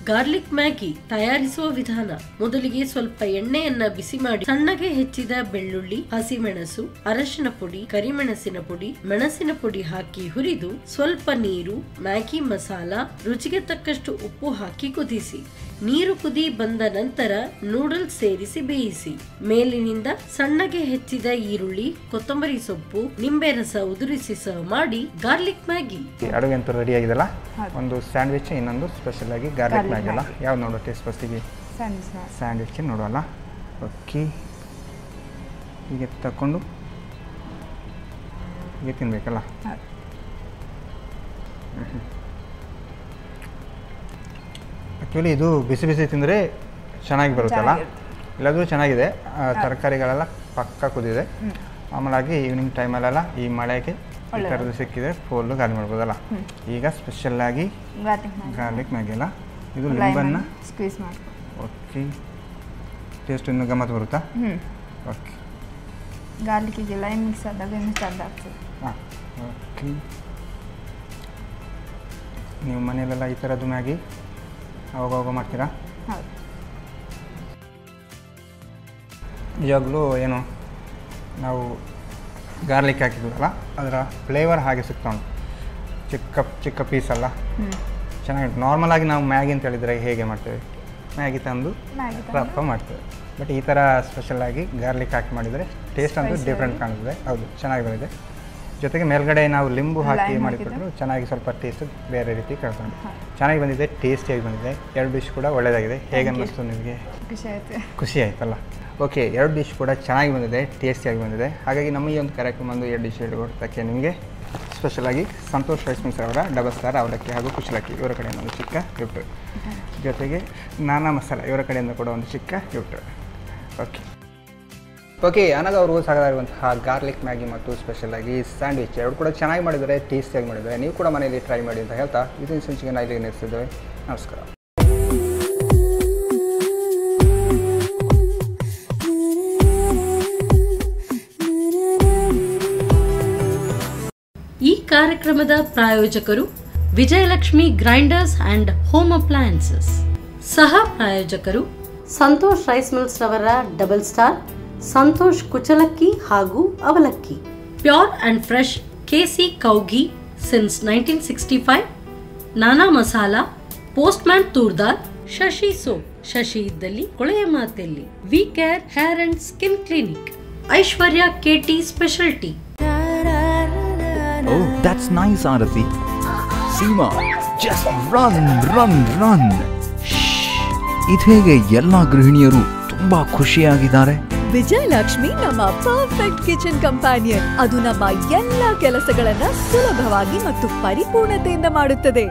ಗಾರ್ಲಿಕ್ ಮ್ಯಾಗಿ ತಯಾರಿಸುವ ವಿಧಾನ. ಮೊದಲಿಗೆ ಸ್ವಲ್ಪ ಎಣ್ಣೆಯನ್ನ ಬಿಸಿ ಮಾಡಿ ಸಣ್ಣಗೆ ಹೆಚ್ಚಿದ ಬೆಳ್ಳುಳ್ಳಿ, ಹಸಿಮೆಣಸು, ಅರಶಿನ ಪುಡಿ, ಕರಿಮೆಣಸಿನ ಪುಡಿ, ಮೆಣಸಿನ ಪುಡಿ ಹಾಕಿ ಹುರಿದು ಸ್ವಲ್ಪ ನೀರು, ಮ್ಯಾಗಿ ಮಸಾಲ, ರುಚಿಗೆ ತಕ್ಕಷ್ಟು ಉಪ್ಪು ಹಾಕಿ ಕುದಿಸಿ. ನೀರು ಕುದಿ ಬಂದ ನಂತರ ನೂಡಲ್ಸ್ ಸೇರಿಸಿ ಬೇಯಿಸಿ. ಮೇಲಿನಿಂದ ಸಣ್ಣಗೆ ಹೆಚ್ಚಿದ ಈರುಳ್ಳಿ, ಕೊತ್ತಂಬರಿ ಸೊಪ್ಪು, ನಿಂಬೆ ರಸ ಉದುರಿಸಿ ಸರ್ವ್ ಮಾಡಿ ಗಾರ್ಲಿಕ್ ಮ್ಯಾಗಿ. ಅಡುಗೆ ಅಂತೂ ರೆಡಿ ಆಗಿದೆಲ್ಲ. ಒಂದು ಸ್ಯಾಂಡ್ವಿಚ್, ಇನ್ನೊಂದು ಸ್ಪೆಷಲ್ ಆಗಿ ಗಾರ್ಲಿಕ್ ಮ್ಯಾಗಿ ಅಲ್ಲ. ಯಾವ್ದು ನೋಡೋ ಟೇಸ್ಟ್ ಫಸ್ಟಿಗೆ? ಸ್ಯಾಂಡ್ವಿಚ್ ನೋಡೋಲ್ಲ. ಓಕೆ, ಹೀಗೆ ತಗೊಂಡು ಹೀಗೆ ತಿನ್ಬೇಕಲ್ಲ. ಆ್ಯಕ್ಚುಲಿ ಇದು ಬಿಸಿ ಬಿಸಿ ತಿಂದರೆ ಚೆನ್ನಾಗಿ ಬರುತ್ತಲ್ಲ. ಇಲ್ಲಾದರೂ ಚೆನ್ನಾಗಿದೆ. ತರಕಾರಿಗಳೆಲ್ಲ ಪಕ್ಕ ಕುದಿದೆ. ಮಾಮೂಲಾಗಿ ಈವ್ನಿಂಗ್ ಟೈಮಲ್ಲೆಲ್ಲ ಈ ಮಳೆಗೆ ಈ ಥರದ್ದು ಸಿಕ್ಕಿದ್ರೆ ಫುಲ್ಲು ಖಾಲಿ ಮಾಡ್ಬೋದಲ್ಲ. ಈಗ ಸ್ಪೆಷಲ್ಲಾಗಿ ಗಾರ್ಲಿಕ್ ಮ್ಯಾಗಿ ಅಲ್ಲ, ಇದು ಲಿಂಬನ್ನು ಸ್ಕ್ವೀಸ್ ಮಾಡಿ. ಓಕೆ, ಟೇಸ್ಟ್ ಇನ್ನೂ ಗಮ್ಮತ್ತು ಬರುತ್ತಾ? ಓಕೆ, ಗಾರ್ಲಿಕ್ಕಿಗೆ ಲೈಮ್ ಮಿಕ್ಸ್ ಆದಾಗ ಇನ್ನೂ ಚೆಂದ ಆಗ್ತದೆ. ಹಾಂ, ಓಕೆ. ನೀವು ಮನೆಯಲ್ಲೆಲ್ಲ ಈ ಥರದ್ದು ಮ್ಯಾಗಿ ಅವಾಗ ಮಾಡ್ತೀರಾ? ಹೌದು. ನಿಜವಾಗ್ಲೂ ಏನು ನಾವು ಗಾರ್ಲಿಕ್ ಹಾಕಿದ್ವಲ್ಲ, ಅದರ ಫ್ಲೇವರ್ ಹಾಗೆ ಸಿಗ್ತಾ ಉಂಟು. ಚಿಕ್ಕ ಚಿಕ್ಕ ಪೀಸಲ್ಲ, ಚೆನ್ನಾಗಿ. ನಾರ್ಮಲಾಗಿ ನಾವು ಮ್ಯಾಗಿ ಅಂತ ಹೇಳಿದರೆ ಹೇಗೆ ಮಾಡ್ತೇವೆ? ಮ್ಯಾಗಿ ತಂದು ರಪ್ಪ ಮಾಡ್ತೇವೆ. ಬಟ್ ಈ ಥರ ಸ್ಪೆಷಲಾಗಿ ಗಾರ್ಲಿಕ್ ಹಾಕಿ ಮಾಡಿದರೆ ಟೇಸ್ಟ್ ಅಂತೂ ಡಿಫ್ರೆಂಟ್ ಕಾಣ್ತದೆ. ಹೌದು, ಚೆನ್ನಾಗಿ ಬಂದಿದೆ. ಜೊತೆಗೆ ಮೇಲ್ಗಡೆ ನಾವು ಲಿಂಬು ಹಾಕಿ ಮಾಡಿಕೊಟ್ರು ಚೆನ್ನಾಗಿ ಸ್ವಲ್ಪ ಟೇಸ್ಟ್ ಬೇರೆ ರೀತಿ ಕೇಳ್ಕೊಂಡು ಚೆನ್ನಾಗಿ ಬಂದಿದೆ. ಟೇಸ್ಟಿಯಾಗಿ ಬಂದಿದೆ. 2 ಡಿಶ್ ಕೂಡ ಒಳ್ಳೆಯದಾಗಿದೆ. ಹೇಗೆ ಅನ್ನಿಸ್ತು ನಿಮಗೆ? ಖುಷಿ ಆಯ್ತಲ್ಲ. ಓಕೆ, 2 ಡಿಶ್ ಕೂಡ ಚೆನ್ನಾಗಿ ಬಂದಿದೆ, ಟೇಸ್ಟಿಯಾಗಿ ಬಂದಿದೆ. ಹಾಗಾಗಿ ನಮ್ಮ ಈ ಒಂದು ಕಾರ್ಯಕ್ರಮ ಒಂದು 2 ಡಿಶ್ ಹೇಳಿಕೊಡ್ತಕ್ಕೆ ನಿಮಗೆ ಸ್ಪೆಷಲಾಗಿ ಸಂತೋಷ್ ರೈಸ್ ಮಿಲ್ಸ್ ಅವರ ಡಬಲ್ ಸ್ಟಾರ್ ಅವಲಕ್ಕಿ ಹಾಗೂ ಕುಶಲಕ್ಕಿ ಇವರ ಕಡೆಯಿಂದ ಒಂದು ಚಿಕ್ಕ ಗಿಫ್ಟ್, ಜೊತೆಗೆ ನಾನಾ ಮಸಾಲ ಇವರ ಕಡೆಯಿಂದ ಕೂಡ ಒಂದು ಚಿಕ್ಕ ಗಿಫ್ಟ್. ಓಕೆ, ಅನಘ ಅವರು ಸಾಗದಾಗಿರುವಂತಹ ಗಾರ್ಲಿಕ್ ಮ್ಯಾಗಿ ಮತ್ತು ಸ್ಪೆಷಲಾಗಿ ಸ್ಯಾಂಡ್ವಿಚ್ ಎರಡು ಕೂಡ ಚೆನ್ನಾಗಿ ಮಾಡಿದ್ದಾರೆ, ಟೇಸ್ಟಿಯಾಗಿ ಮಾಡಿದ್ದಾರೆ. ನೀವು ಕೂಡ ಮನೆಯಲ್ಲಿ ಟ್ರೈ ಮಾಡಿ ಅಂತ ಹೇಳ್ತಾ ಇದನ್ನ ಸಂಚಿಕೆ ನಾವು ಇಲ್ಲಿಗೆ ನಿಲ್ಲಿಸಿದ್ದೇವೆ. ನಮಸ್ಕಾರ. ಈ ಕಾರ್ಯಕ್ರಮದ ಪ್ರಾಯೋಜಕರು Vijayalakshmi grinders and home appliances. ಸಹ ಪ್ರಾಯೋಜಕರು ಸಂತೋಷ್ ರೈಸ್ ಮಿಲ್ಸ್ ರವರ ಡಬಲ್ ಸ್ಟಾರ್, ಸಂತೋಷ್ ಕುಚಲಕ್ಕಿ ಹಾಗೂ ಅವಲಕ್ಕಿ. Pure and fresh KC cow ghee since 1965. Nana masala, postman toor dal, Shashi soap, Shashi ಇದ್ದಲ್ಲಿ ಕೊಳೆಯ ಮಾತೆಲ್ಲಿ, V care hair and skin clinic, Aishwarya KT speciality. Oh, that's nice, Arati. Seema, just run. ಇದೀಗೆ ಎಲ್ಲ ಗೃಹಿಣಿಯರು ತುಂಬಾ ಖುಷಿಯಾಗಿದ್ದಾರೆ. ವಿಜಯಲಕ್ಷ್ಮಿ ನಮ್ಮ ಪರ್ಫೆಕ್ಟ್ ಕಿಚನ್ ಕಂಪ್ಯಾನಿಯನ್. ಅದು ನಮ್ಮ ಎಲ್ಲ ಕೆಲಸಗಳನ್ನ ಸುಲಭವಾಗಿ ಮತ್ತು ಪರಿಪೂರ್ಣತೆಯಿಂದ ಮಾಡುತ್ತದೆ.